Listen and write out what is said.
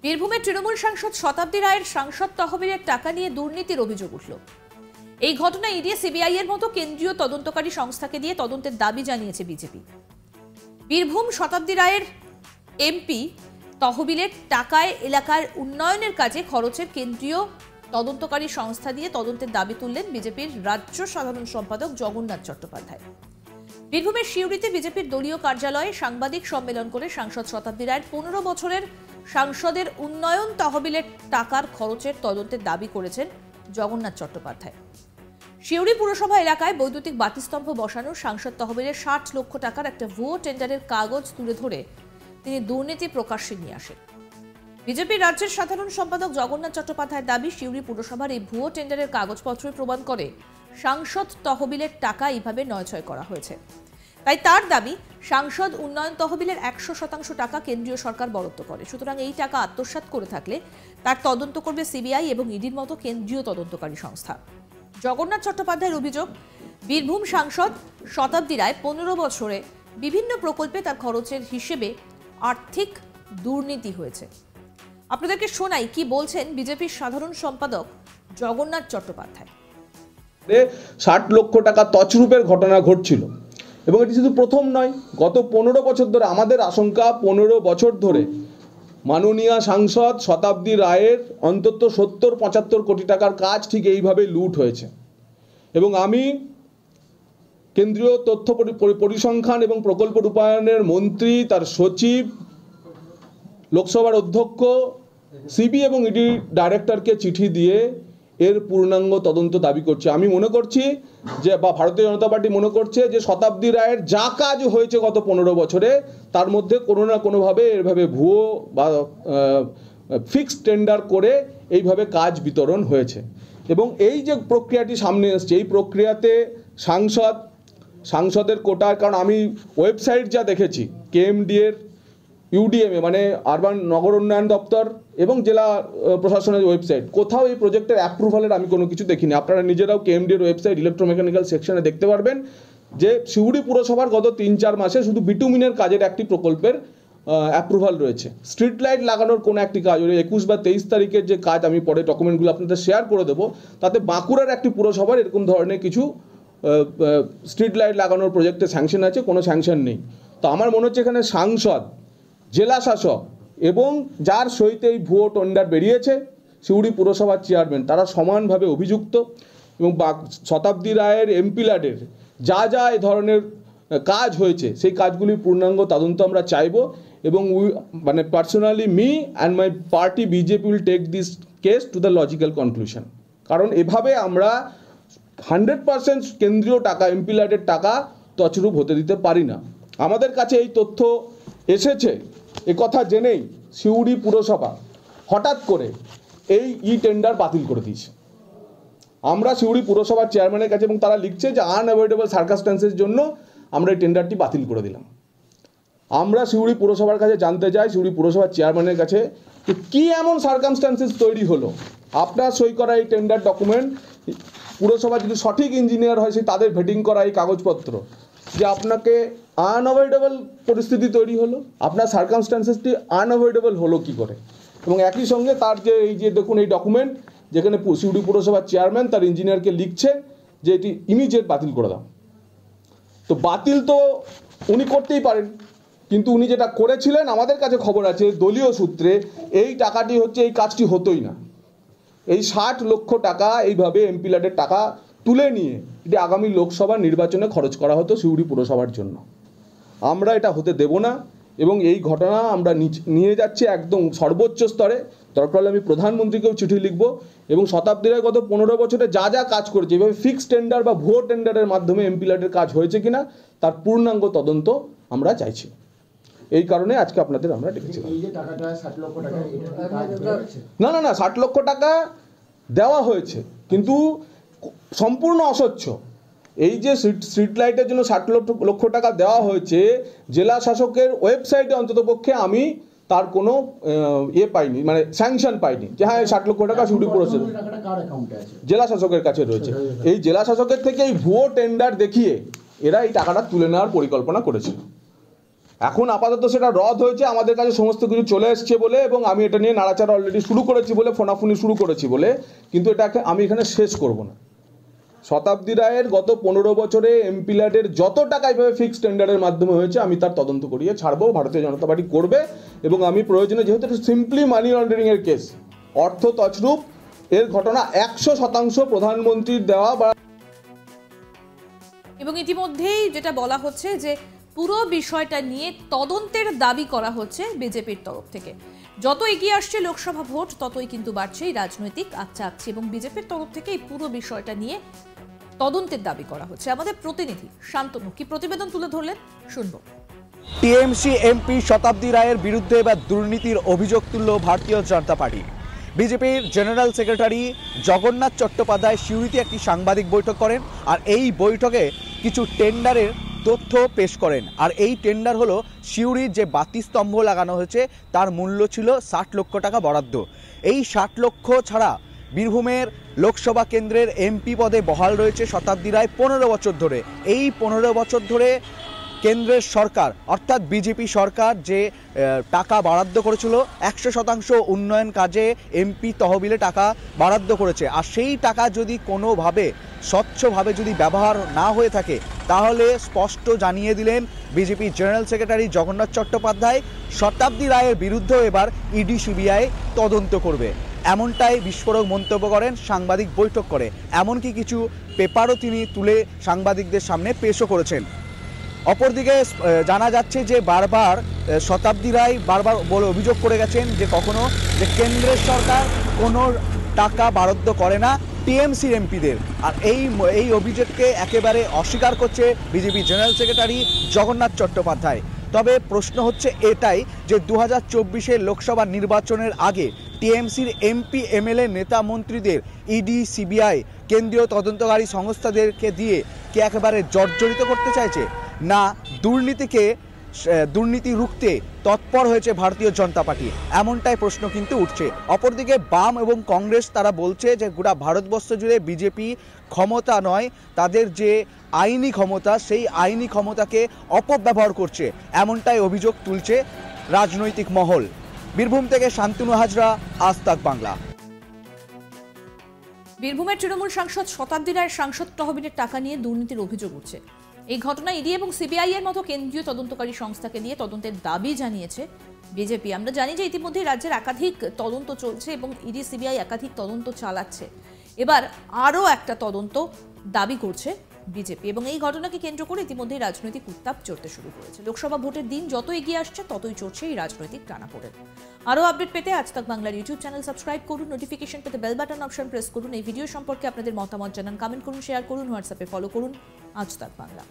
বীরভূমের তৃণমূল সাংসদ শতাব্দী রায়ের সাংসদ তহবিলের টাকা নিয়ে দুর্নীতির অভিযোগ উঠল। এই ঘটনায় ইডি সিবিআই এর মতো কেন্দ্রীয় তদন্তকারী সংস্থাকে দিয়ে তদন্তের দাবি জানিয়েছে বিজেপি। বীরভূম শতাব্দী রায়ের এমপি তহবিলের টাকায় এলাকার উন্নয়নের কাজে খরচের কেন্দ্রীয় তদন্তকারী সংস্থা দিয়ে তদন্তের দাবি তুললেন বিজেপির রাজ্য সাধারণ সম্পাদক জগন্নাথ চট্টোপাধ্যায়। বীরভূমের সিউড়িতে বিজেপির দলীয় কার্যালয়ে সাংবাদিক সম্মেলন করে সাংসদ শতাব্দী রায়ের 15 বছরের সাংসদের উন্নয়ন তহবিলের টাকার খরচের তদন্তের দাবি করেছেন জগন্নাথ চট্টোপাধ্যায়। সিউড়ি পুরসভা এলাকায় বৈদ্যুতিক বাতিস্তম্ভ বসানো সাংসদ তহবিলের 60 লক্ষ টাকার একটা ভুয়ো টেন্ডারের কাগজ তুলে ধরে তিনি দুর্নীতি প্রকাশ্যে নিয়ে আসেন। বিজেপির রাজ্যের সাধারণ সম্পাদক জগন্নাথ চট্টোপাধ্যায়ের দাবি, সিউড়ি পুরসভার এই ভুয়ো টেন্ডারের কাগজপত্রই প্রমাণ করে সাংসদ তহবিলের টাকা এইভাবে নয়ছয় করা হয়েছে। তাই তার দাবি, সাংসদ উন্নয়ন তহবিলের 100% টাকা কেন্দ্রীয় সরকার বরাদ্দ করে। সুতরাং এই টাকা আত্মসাৎ করে থাকলে তার তদন্ত করবে সিবিআই এবং ইডির মতো কেন্দ্রীয় তদন্তকারী সংস্থা। জগন্নাথ চট্টোপাধ্যায়ের অভিযোগ, বীরভূম সাংসদ শতাব্দী রায় 15 বছরে বিভিন্ন প্রকল্পে তার খরচের হিসেবে আর্থিক দুর্নীতি হয়েছে। আপনাদেরকে শোনাই কি বলছেন বিজেপির সাধারণ সম্পাদক জগন্নাথ চট্টোপাধ্যায়। 60 লক্ষ টাকা তছরূপের ঘটনা ঘটছিল এবং এটি শুধু প্রথম নয়, গত 15 বছর ধরে আমাদের আশঙ্কা 15 বছর ধরে মাননীয় সাংসদ শতাব্দী রায়ের অন্তত 70-75 কোটি টাকার কাজ ঠিক এইভাবে লুট হয়েছে। এবং আমি কেন্দ্রীয় তথ্য পরিসংখ্যান এবং প্রকল্প রূপায়ণের মন্ত্রী, তার সচিব, লোকসভার অধ্যক্ষ, সিবি এবং ইডি ডাইরেক্টরকে চিঠি দিয়ে এর পূর্ণাঙ্গ তদন্ত দাবি করছে। আমি মনে করছি যে ভারতীয় জনতা পার্টি মনে করছে যে শতাব্দী রায়ের যা কাজ হয়েছে গত 15 বছরে তার মধ্যে কোনো না কোনোভাবে এভাবে ভুয়ো বা ফিক্সড টেন্ডার করে এইভাবে কাজ বিতরণ হয়েছে। এবং এই যে প্রক্রিয়াটি সামনে এসছে, এই প্রক্রিয়াতে সাংসদের কোটার, কারণ আমি ওয়েবসাইট যা দেখেছি কেএমডি এর, ইউডিএমএ মানে আরবান নগর উন্নয়ন দপ্তর এবং জেলা প্রশাসনের ওয়েবসাইট, কোথাও এই প্রজেক্টের অ্যাপ্রুভালের আমি কোনো কিছু দেখিনি। আপনারা নিজেরাও কেএমডি এর ওয়েবসাইট ইলেকট্রোমেকানিক্যাল সেকশনে দেখতে পারবেন যে সিউড়ি পুরসভার গত 3-4 মাসে শুধু বিটুমিনের কাজের একটি প্রকল্পের অ্যাপ্রুভাল রয়েছে। স্ট্রিট লাইট লাগানোর কোনো একটি কাজ, 21 বা 23 তারিখের যে কাজ, আমি পরে ডকুমেন্টগুলো আপনাদের শেয়ার করে দেবো, তাতে বাঁকুড়ার একটি পুরসভার এরকম ধরনের কিছু স্ট্রিট লাইট লাগানোর প্রজেক্টে স্যাংশন আছে, কোনো স্যাংশন নেই। তো আমার মনে হচ্ছে এখানে সাংসদ, জেলা শাসক এবং যার সহিত এই ভুয়ো টেন্ডার বেরিয়েছে সিউড়ি পুরসভার চেয়ারম্যান, তারা সমানভাবে অভিযুক্ত। এবং শতাব্দী রায়ের এমপি ল্যাডের যা যা এই ধরনের কাজ হয়েছে সেই কাজগুলির পূর্ণাঙ্গ তদন্ত আমরা চাইব। এবং মানে personally me and my party BJP will take this case to the logical conclusion. কারণ এভাবে আমরা 100% কেন্দ্রীয় টাকা, এমপি ল্যাডের টাকা তছরূপ হতে দিতে পারি না। আমাদের কাছে এই তথ্য এসেছে, এ কথা জেনেই সিউড়ি পুরসভা হঠাৎ করে এই টেন্ডার বাতিল করে দিয়েছে। আমরা সিউড়ি পুরসভার চেয়ারম্যানের কাছে, এবং তারা লিখছে যে আনঅ্যাভয়েডেবল সার্কামস্ট্যান্সের জন্য আমরা এই টেন্ডারটি বাতিল করে দিলাম। আমরা সিউড়ি পুরসভার কাছে জানতে চাই, সিউড়ি পুরসভার চেয়ারম্যানের কাছে, যে কী এমন সার্কামস্ট্যান্সেস তৈরি হলো আপনার সই করা এই টেন্ডার ডকুমেন্ট, পুরসভা যদি সঠিক ইঞ্জিনিয়ার হয় সেই তাদের ভেটিং করা এই কাগজপত্র, যে আপনাকে আনঅ্যাভয়েডেবল পরিস্থিতি তৈরি হলো, আপনার সার্কামস্ট্যান্সেসটি আনঅ্যাভয়েডেবল হলো কী করে। এবং একই সঙ্গে তার যে এই যে দেখুন এই ডকুমেন্ট, যেখানে সিউড়ি পুরসভার চেয়ারম্যান তার ইঞ্জিনিয়ারকে লিখছে যে এটি ইমিডিয়েট বাতিল করে দাও। তো বাতিল তো উনি করতেই পারেন, কিন্তু উনি যেটা করেছিলেন আমাদের কাছে খবর আছে দলীয় সূত্রে, এই টাকাটি হচ্ছে, এই কাজটি হতোই না। এই 60 লক্ষ টাকা এইভাবে এমপি ল্যাডের টাকা তুলে নিয়ে এটি আগামী লোকসভা নির্বাচনে খরচ করা হতো সিউড়ি পুরসভার জন্য। আমরা এটা হতে দেব না এবং এই ঘটনা আমরা নিয়ে যাচ্ছি একদম সর্বোচ্চ স্তরে। দরকার হলে আমি প্রধানমন্ত্রীকেও চিঠি লিখব। এবং শতাব্দী রায় গত 15 বছরে যা যা কাজ করেছে, এভাবে ফিক্সড টেন্ডার বা ভুয়ো টেন্ডারের মাধ্যমে এমপি ল্যাডের কাজ হয়েছে কিনা তার পূর্ণাঙ্গ তদন্ত আমরা চাইছি। এই কারণে আজকে আপনাদের আমরা ডেকেছিলাম। না না না, 60 লক্ষ টাকা দেওয়া হয়েছে কিন্তু সম্পূর্ণ অস্বচ্ছ। এই যে স্ট্রিট লাইটের জন্য 60 লক্ষ টাকা দেওয়া হয়েছে, জেলা শাসকের ওয়েবসাইটে অন্ততপক্ষে আমি তার কোনো পাইনি, মানে স্যাংশন পাইনি যে হ্যাঁ 60 লক্ষ টাকা সিউড়ি পুরসভা, জেলা শাসকের কাছে রয়েছে। এই জেলা শাসকের থেকে এই ভুয়ো টেন্ডার দেখিয়ে এরা এই টাকাটা তুলে নেওয়ার পরিকল্পনা করেছিল। এখন আপাতত সেটা রদ হয়েছে, আমাদের কাছে সমস্ত কিছু চলে এসছে বলে, এবং আমি এটা নিয়ে নাড়াচাড়া অলরেডি শুরু করেছি বলে, ফোনাফুনি শুরু করেছি বলে, কিন্তু এটাকে আমি এখানে শেষ করব না। শতাব্দী রায়ের গত 15 বছরে এমপি ল্যাডের যত টাকা এইভাবে ফিক্সড টেন্ডারের মাধ্যমে হয়েছে আমি তার তদন্ত করিয়ে ছাড়বো, ভারতীয় জনতা পার্টি করবে। এবং আমি প্রয়োজনে, যেহেতু এটা সিম্পলি মানি লন্ডারিং এর কেস, অর্থ তছরূপ, এর ঘটনা 100% প্রধানমন্ত্রীর দেওয়া বা এবং ইতিমধ্যেই যেটা বলা হচ্ছে যে পুরো বিষয়টা নিয়ে তদন্তের দাবি করা হচ্ছে বিজেপির তরফ থেকে। যত এগিয়ে আসছে লোকসভা ভোট ততই কিন্তু বাড়ছে এই রাজনৈতিক আচ্ছা এবং বিজেপির তরফ থেকে এই পুরো বিষয়টা নিয়ে তদন্তের দাবি করা হচ্ছে। আমাদের প্রতিনিধি শান্তনু কি প্রতিবেদন তুলে ধরলেন, শুনবো। টিএমসি এমপি শতাব্দী রায়ের বিরুদ্ধে এবার দুর্নীতির অভিযোগ তুলল ভারতীয় জনতা পার্টি। বিজেপির জেনারেল সেক্রেটারি জগন্নাথ চট্টোপাধ্যায় সিউড়িতে একটি সাংবাদিক বৈঠক করেন, আর এই বৈঠকে কিছু টেন্ডারের তথ্য পেশ করেন। আর এই টেন্ডার হলো সিউড়ির যে বাতিস্তম্ভ লাগানো হয়েছে তার মূল্য ছিল 60 লক্ষ টাকা বরাদ্দ। এই 60 লক্ষ ছাড়া বীরভূমের লোকসভা কেন্দ্রের এমপি পদে বহাল রয়েছে শতাব্দী রায় 15 বছর ধরে। এই 15 বছর ধরে কেন্দ্রের সরকার অর্থাৎ বিজেপি সরকার যে টাকা বরাদ্দ করেছিল 100% উন্নয়ন কাজে এমপি তহবিলে টাকা বরাদ্দ করেছে, আর সেই টাকা যদি কোনোভাবে স্বচ্ছভাবে যদি ব্যবহার না হয়ে থাকে তাহলে স্পষ্ট জানিয়ে দিলেন BJP general secretary Jagannath Chattopadhyay শতাব্দী রায়ের বিরুদ্ধেও এবার ইডি সিবিআই তদন্ত করবে। এমনটাই বিস্ফোরক মন্তব্য করেন সাংবাদিক বৈঠক করে। এমনকি কিছু পেপারও তিনি তুলে সাংবাদিকদের সামনে পেশও করেছেন। অপরদিকে জানা যাচ্ছে যে বারবার শতাব্দী রায় বলে অভিযোগ করে গেছেন যে কখনো যে কেন্দ্রের সরকার কোনো টাকা বরাদ্দ করে না টিএমসির এমপিদের, আর এই অভিযোগকে একেবারে অস্বীকার করছে BJP general secretary Jagannath Chattopadhyay. তবে প্রশ্ন হচ্ছে এটাই যে 2024 লোকসভা নির্বাচনের আগে টিএমসির এমপি এমএলএ নেতা মন্ত্রীদের ইডি সিবিআই কেন্দ্রীয় তদন্তকারী সংস্থাদেরকে দিয়ে কে একেবারে জর্জরিত করতে চাইছে, না দুর্নীতি রুখতে তৎপর হয়েছে ভারতীয় জনতা পার্টি, এমনটাই প্রশ্ন কিন্তু উঠছে। অপরদিকে বাম এবং কংগ্রেস তারা বলছে যে গোটা ভারতবর্ষ জুড়ে বিজেপি ক্ষমতা নয়, তাদের যে আইনি ক্ষমতা সেই আইনি ক্ষমতাকে অপব্যবহার করছে, এমনটাই অভিযোগ তুলছে রাজনৈতিক মহল। বীরভূম থেকে শান্তনু হাজরা, আজ তাক বাংলা। বীরভূমের তৃণমূল সাংসদ শতাব্দী রায়ের সাংসদ তহবিলের টাকা নিয়ে দুর্নীতির অভিযোগ উঠছে। এই ঘটনা ইডি এবং সিবিআই এর মতো কেন্দ্রীয় তদন্তকারী সংস্থাকে দিয়ে তদন্তের দাবি জানিয়েছে বিজেপি। আমরা জানি যে ইতিমধ্যে রাজ্যের একাধিক তদন্ত চলছে এবং ইডি সিবিআই একাধিক তদন্ত চালাচ্ছে। এবার আরও একটা তদন্ত দাবি করছে বিজেপি এবং এই ঘটনাকে কেন্দ্র করে ইতিমধ্যে রাজনৈতিক উত্তাপ চড়তে শুরু করেছে। লোকসভা ভোটের দিন যত এগিয়ে আসছে ততই চড়ছে এই রাজনৈতিক টানাপোড়েন। আরও আপডেট পেতে আজ তাক বাংলার ইউটিউব চ্যানেল সাবস্ক্রাইব করুন, নোটিফিকেশন পেতে বেল বাটন অপশন প্রেস করুন। এই ভিডিও সম্পর্কে আপনাদের মতামত জানান, কমেন্ট করুন, শেয়ার করুন, হোয়াটসঅ্যাপে ফলো করুন আজ তাক বাংলা।